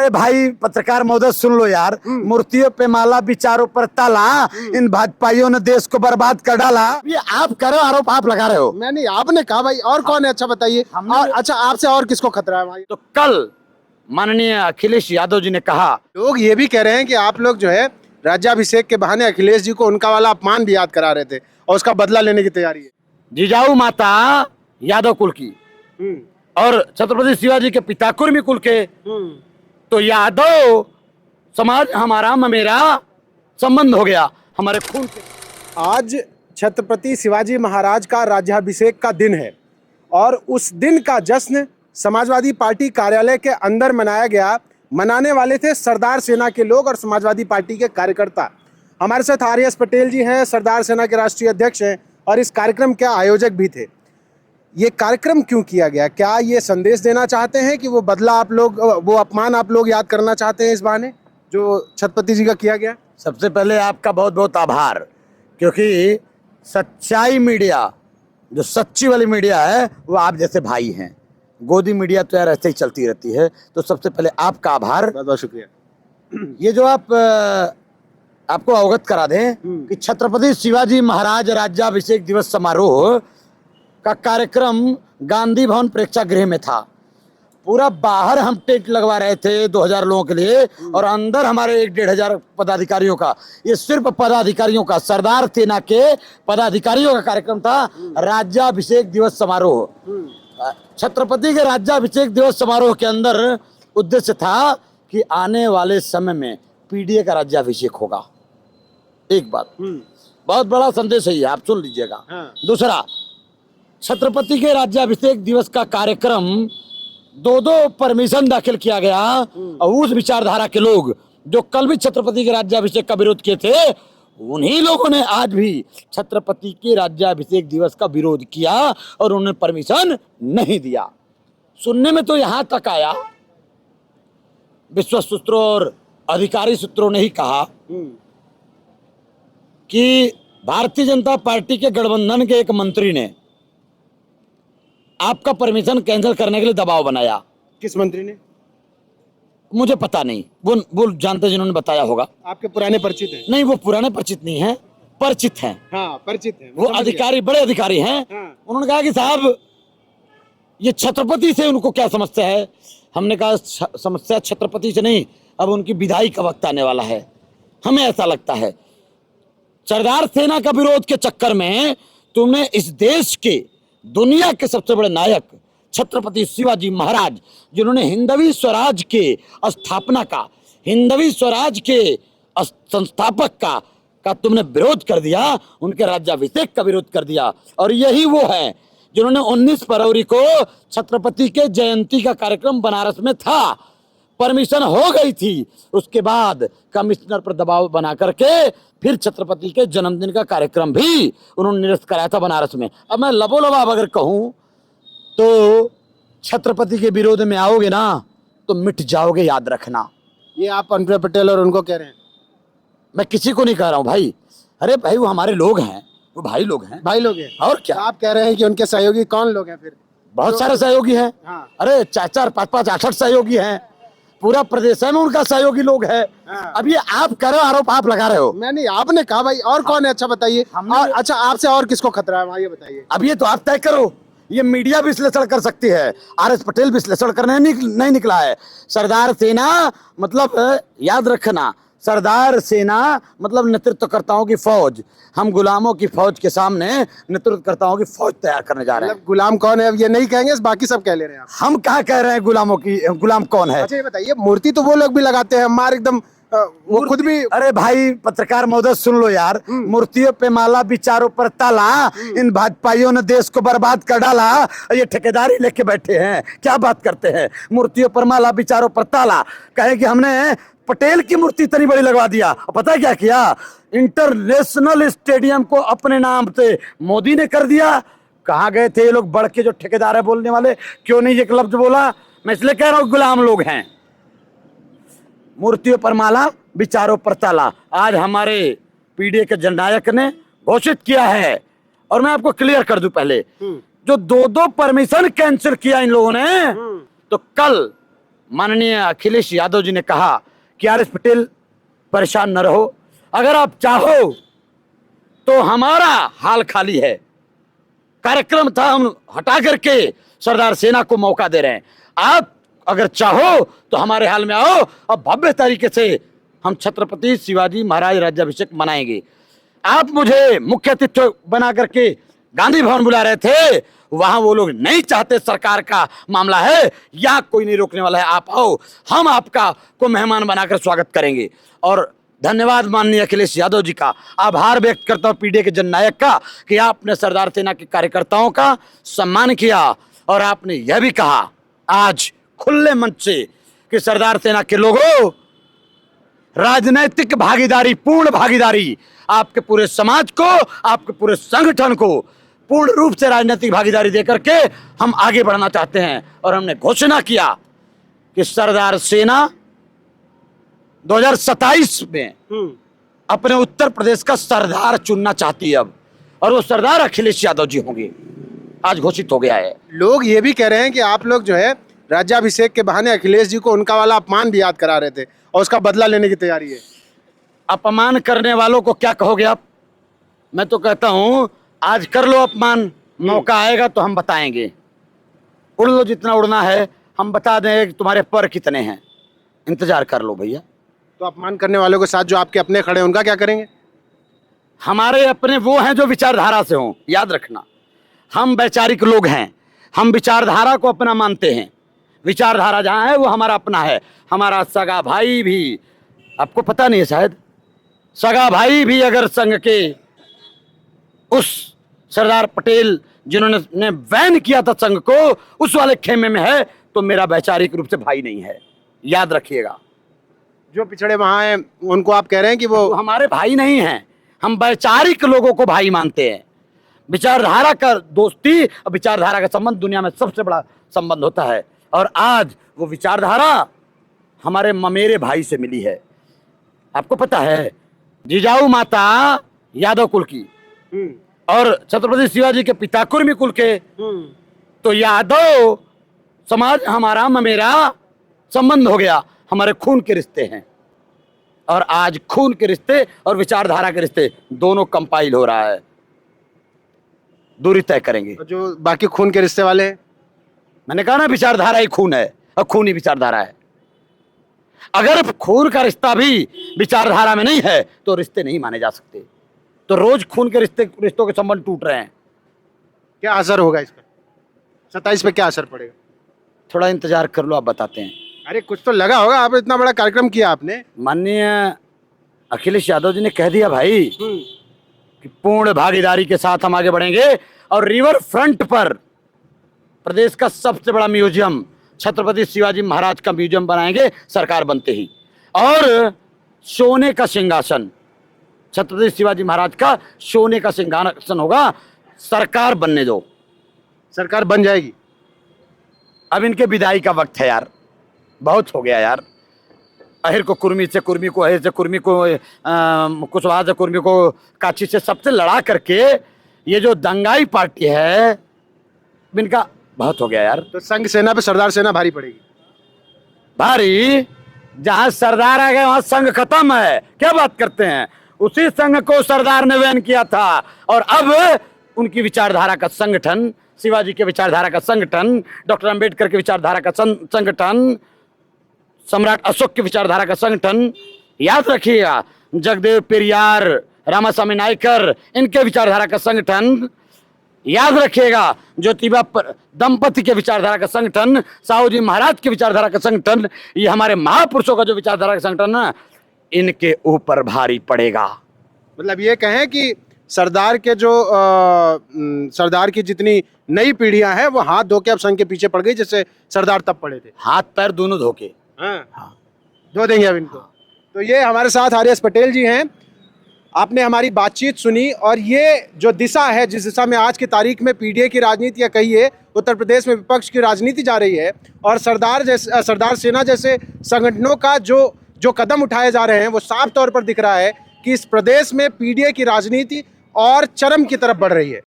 अरे भाई पत्रकार महोदय सुन लो यार, मूर्तियों पे माला विचारों पर ताला, इन भाजपाइयों ने देश को बर्बाद कर डाला। ये आप कर रहे हो, आरोप आप लगा रहे हो। मैं नहीं, आपने कहा भाई। और कौन है? अच्छा बताइए। और अच्छा, आपसे और किसको खतरा है भाई? तो कल माननीय अखिलेश यादव जी ने कहा, लोग ये भी कह रहे हैं कि आप लोग जो है राज्याभिषेक के बहाने अखिलेश जी को उनका वाला अपमान भी याद करा रहे थे और उसका बदला लेने की तैयारी है। जिजाऊ माता यादव कुल की और छत्रपति शिवाजी के पिता कुर्मी कुल के, तो यादव समाज हमारा मेरा संबंध हो गया, हमारे खून के। आज छत्रपति शिवाजी महाराज का राज्याभिषेक का दिन है और उस दिन का जश्न समाजवादी पार्टी कार्यालय के अंदर मनाया गया। मनाने वाले थे सरदार सेना के लोग और समाजवादी पार्टी के कार्यकर्ता। हमारे साथ आर.एस. पटेल जी हैं, सरदार सेना के राष्ट्रीय अध्यक्ष हैं और इस कार्यक्रम के आयोजक भी थे। ये कार्यक्रम क्यों किया गया? क्या ये संदेश देना चाहते हैं कि वो बदला आप लोग, वो अपमान आप लोग याद करना चाहते हैं इस बहाने जो छत्रपति जी का किया गया? सबसे पहले आपका बहुत बहुत आभार, क्योंकि सच्चाई मीडिया, जो सच्ची वाली मीडिया है, वो आप जैसे भाई हैं। गोदी मीडिया तो यार ऐसे ही चलती रहती है, तो सबसे पहले आपका आभार। बहुत बहुत शुक्रिया। ये जो आपको अवगत करा दें कि छत्रपति शिवाजी महाराज राज्याभिषेक दिवस समारोह का कार्यक्रम गांधी भवन प्रेक्षागृह में था। पूरा बाहर हम टेंट लगवा रहे थे 2000 लोगों के लिए और अंदर हमारे 1-1500 पदाधिकारियों का। ये सिर्फ पदाधिकारियों का, सरदार सेना के पदाधिकारियों का कार्यक्रम था। राज्याभिषेक दिवस समारोह, छत्रपति के राज्याभिषेक दिवस समारोह के अंदर उद्देश्य था कि आने वाले समय में पीडीए का राज्याभिषेक होगा। एक बात, बहुत बड़ा संदेश है ये, आप सुन लीजिएगा। दूसरा, छत्रपति के राज्याभिषेक दिवस का कार्यक्रम 2 परमिशन दाखिल किया गया और उस विचारधारा के लोग जो कल भी छत्रपति के राज्याभिषेक का विरोध किए थे, उन्हीं लोगों ने आज भी छत्रपति के राज्याभिषेक दिवस का विरोध किया और उन्हें परमिशन नहीं दिया। सुनने में तो यहां तक आया, विश्वस्त सूत्रों और अधिकारी सूत्रों ने ही कहा कि भारतीय जनता पार्टी के गठबंधन के एक मंत्री ने आपका परमिशन कैंसिल करने के लिए दबाव बनाया। किस मंत्री ने? मुझे पता नहीं, वो जानते जिन्होंने बताया होगा। आपके पुराने परिचित हैं? नहीं, वो पुराने परिचित नहीं हैं, परिचित हैं। हाँ, परिचित हैं। वो अधिकारी, बड़े अधिकारी हैं। उन्होंने कहा कि साहब ये छत्रपति से उनको क्या समस्या है। हमने कहा समस्या छत्रपति से नहीं, अब उनकी विदाई का वक्त आने वाला है। हमें ऐसा लगता है सरदार सेना का विरोध के चक्कर में तुमने इस देश के, दुनिया के सबसे बड़े नायक छत्रपति शिवाजी महाराज, जिन्होंने हिंदवी स्वराज के स्थापना का, हिंदवी स्वराज के संस्थापक का तुमने विरोध कर दिया, उनके राज्याभिषेक का विरोध कर दिया। और यही वो है जिन्होंने 19 फरवरी को छत्रपति के जयंती का कार्यक्रम बनारस में था, परमिशन हो गई थी, उसके बाद कमिश्नर पर दबाव बना करके फिर छत्रपति के जन्मदिन का कार्यक्रम भी उन्होंने निरस्त कराया था बनारस में। अब मैं लबोलबाब अगर कहूं तो छत्रपति के विरोध में आओगे ना तो मिट जाओगे, याद रखना। ये आप अनुप्रिया पटेल और उनको कह रहे हैं? मैं किसी को नहीं कह रहा हूं भाई। अरे भाई वो हमारे लोग हैं, वो भाई लोग हैं। भाई लोग हैं और क्या? आप कह रहे हैं कि उनके सहयोगी कौन लोग हैं फिर? बहुत सारे सहयोगी हैं। अरे 4-4, 5-5, 8-8 सहयोगी हैं। पूरा प्रदेश में उनका सहयोगी लोग है। अब ये आप कर रहे हो, आरोप आप लगा रहे हो। मैं नहीं, आपने कहा भाई। और कौन है? अच्छा बताइए। और अच्छा, आपसे और किसको खतरा है भाई, ये बताइए। अब ये तो आप तय करो। ये मीडिया विश्लेषण कर सकती है, आर.एस. पटेल विश्लेषण करने नहीं निकला है। सरदार सेना मतलब याद रखना, सरदार सेना मतलब नेतृत्वकर्ताओं की फौज। हम गुलामों की फौज के सामने नेतृत्वकर्ताओं की फौज तैयार करने जा रहे हैं। गुलाम कौन है अब ये नहीं कहेंगे, बाकी सब कह ले रहे हैं। हम कहाँ कह रहे हैं गुलामों की, गुलाम कौन है? अच्छा ये बताइए, मूर्ति तो वो लोग भी लगाते हैं, हमारे एकदम वो खुद भी। अरे भाई पत्रकार महोदय सुन लो यार, मूर्तियों पे माला विचारों पर ताला, इन भाजपाइयों ने देश को बर्बाद कर डाला। ये ठेकेदारी लेके बैठे हैं, क्या बात करते हैं। मूर्तियों पर माला विचारों पर ताला, कहे कि हमने पटेल की मूर्ति इतनी बड़ी लगवा दिया। पता है क्या किया? इंटरनेशनल स्टेडियम को अपने नाम से मोदी ने कर दिया। कहाँ गए थे ये लोग बढ़ के, जो ठेकेदार है बोलने वाले? क्यों नहीं ये लफ्ज बोला? मैं इसलिए कह रहा हूँ गुलाम लोग हैं। मूर्तियों पर माला विचारों पर ताला, आज हमारे पीडीए के जननायक ने घोषित किया है। और मैं आपको क्लियर कर दूं पहले, जो 2 परमिशन कैंसिल किया इन लोगों ने, तो कल माननीय अखिलेश यादव जी ने कहा कि आर एस पटेल परेशान न रहो, अगर आप चाहो तो हमारा हाल खाली है। कार्यक्रम था, हम हटा करके सरदार सेना को मौका दे रहे हैं। आप अगर चाहो तो हमारे हाल में आओ और भव्य तरीके से हम छत्रपति शिवाजी महाराज राज्याभिषेक मनाएंगे। आप मुझे मुख्य अतिथि बना करके गांधी भवन बुला रहे थे, वहां वो लोग नहीं चाहते, सरकार का मामला है, या कोई नहीं रोकने वाला है। आप आओ, हम आपका को मेहमान बनाकर स्वागत करेंगे। और धन्यवाद माननीय अखिलेश यादव जी का, आभार व्यक्त करता हूं पीडीए के जननायक का कि आपने सरदार सेना के कार्यकर्ताओं का सम्मान किया और आपने यह भी कहा आज खुले मंच से कि सरदार सेना के लोगों, राजनैतिक भागीदारी, पूर्ण भागीदारी, आपके पूरे समाज को, आपके पूरे संगठन को पूर्ण रूप से राजनीतिक भागीदारी देकर के हम आगे बढ़ना चाहते हैं। और हमने घोषणा किया कि सरदार सेना 2027 में अपने उत्तर प्रदेश का सरदार चुनना चाहती है अब, और वो सरदार अखिलेश यादव जी होंगे। आज घोषित हो गया है। लोग ये भी कह रहे हैं कि आप लोग जो है राज्याभिषेक के बहाने अखिलेश जी को उनका वाला अपमान भी याद करा रहे थे और उसका बदला लेने की तैयारी है। अपमान करने वालों को क्या कहोगे आप? मैं तो कहता हूं आज कर लो अपमान, मौका आएगा तो हम बताएंगे। उड़ लो जितना उड़ना है, हम बता देंगे कि तुम्हारे पर कितने हैं, इंतजार कर लो भैया। तो अपमान करने वालों के साथ जो आपके अपने खड़े हैं उनका क्या करेंगे? हमारे अपने वो हैं जो विचारधारा से हों, याद रखना। हम वैचारिक लोग हैं, हम विचारधारा को अपना मानते हैं। विचारधारा जहाँ है वो हमारा अपना है। हमारा सगा भाई भी, आपको पता नहीं है शायद, सगा भाई भी अगर संघ के उस सरदार पटेल जिन्होंने बैन किया था संघ को, उस वाले खेमे में है, तो मेरा वैचारिक रूप से भाई नहीं है, याद रखिएगा। जो पिछड़े वहां हैं उनको आप कह रहे हैं कि वो हमारे भाई नहीं हैं, हम वैचारिक लोगों को भाई मानते हैं। विचारधारा का दोस्ती और विचारधारा का संबंध दुनिया में सबसे बड़ा संबंध होता है, और आज वो विचारधारा हमारे ममेरे भाई से मिली है। आपको पता है जिजाऊ माता यादव कुल की और छत्रपति शिवाजी के पिता कुर्मी कुल के, तो यादव समाज हमारा ममेरा संबंध हो गया, हमारे खून के रिश्ते हैं। और आज खून के रिश्ते और विचारधारा के रिश्ते दोनों कंपाइल हो रहा है, दूरी तय करेंगे। जो बाकी खून के रिश्ते वाले हैं, मैंने कहा ना विचारधारा ही खून है और खून ही विचारधारा है। अगर खून का रिश्ता भी विचारधारा में नहीं है तो रिश्ते नहीं माने जा सकते। तो रोज खून के रिश्तों के संबंध टूट रहे हैं। क्या असर होगा इसका? 27 पे क्या असर पड़ेगा? थोड़ा इंतजार कर लो, आप बताते हैं। अरे कुछ तो लगा होगा, आप इतना बड़ा कार्यक्रम किया आपने। माननीय अखिलेश यादव जी ने कह दिया भाई कि पूर्ण भागीदारी के साथ हम आगे बढ़ेंगे, और रिवर फ्रंट पर प्रदेश का सबसे बड़ा म्यूजियम छत्रपति शिवाजी महाराज का म्यूजियम बनाएंगे सरकार बनते ही। और सोने का सिंहासन, छत्रपति शिवाजी महाराज का सोने का सिंहासन होगा, सरकार बनने दो। सरकार बन जाएगी। अब इनके विदाई का वक्त है यार, बहुत हो गया यार। अहिर को कुर्मी से, कुर्मी को अहिर से, कुर्मी को कुशवाहा से, कुर्मी को काची से, सबसे लड़ा करके ये जो दंगाई पार्टी है, इनका बहुत हो गया यार। तो संघ सेना पे सरदार सेना भारी पड़ेगी। भारी, जहां सरदार आ गए वहां संघ खत्म है। क्या बात करते हैं? उसी संघ को सरदार ने बैन किया था, और अब उनकी विचारधारा का संगठन, शिवाजी के विचारधारा का संगठन, डॉक्टर अंबेडकर के विचारधारा का संगठन, सम्राट अशोक की विचारधारा का संगठन, याद रखिएगा, जगदेव पेरियार, रामास्वामी नायकर, इनके विचारधारा का संगठन, याद रखिएगा, ज्योतिबा दंपति के विचारधारा का संगठन, साहू जी महाराज के विचारधारा का संगठन, ये हमारे महापुरुषों का जो विचारधारा का संगठन है, इनके ऊपर भारी पड़ेगा। मतलब ये कहें कि सरदार के जो सरदार की जितनी नई पीढ़ियां हैं वो हाथ धो के अब संघ के पीछे पड़ गई, जैसे सरदार तब पड़े थे। हाथ पैर दोनों धो के हाँ, धो देंगे अब इनको। तो ये हमारे साथ आर.एस. पटेल जी हैं। आपने हमारी बातचीत सुनी, और ये जो दिशा है, जिस दिशा में आज की तारीख में पीडीए की राजनीति या कहिए उत्तर प्रदेश में विपक्ष की राजनीति जा रही है, और सरदार सेना जैसे संगठनों का जो कदम उठाए जा रहे हैं, वो साफ तौर पर दिख रहा है कि इस प्रदेश में पीडीए की राजनीति और चरम की तरफ बढ़ रही है।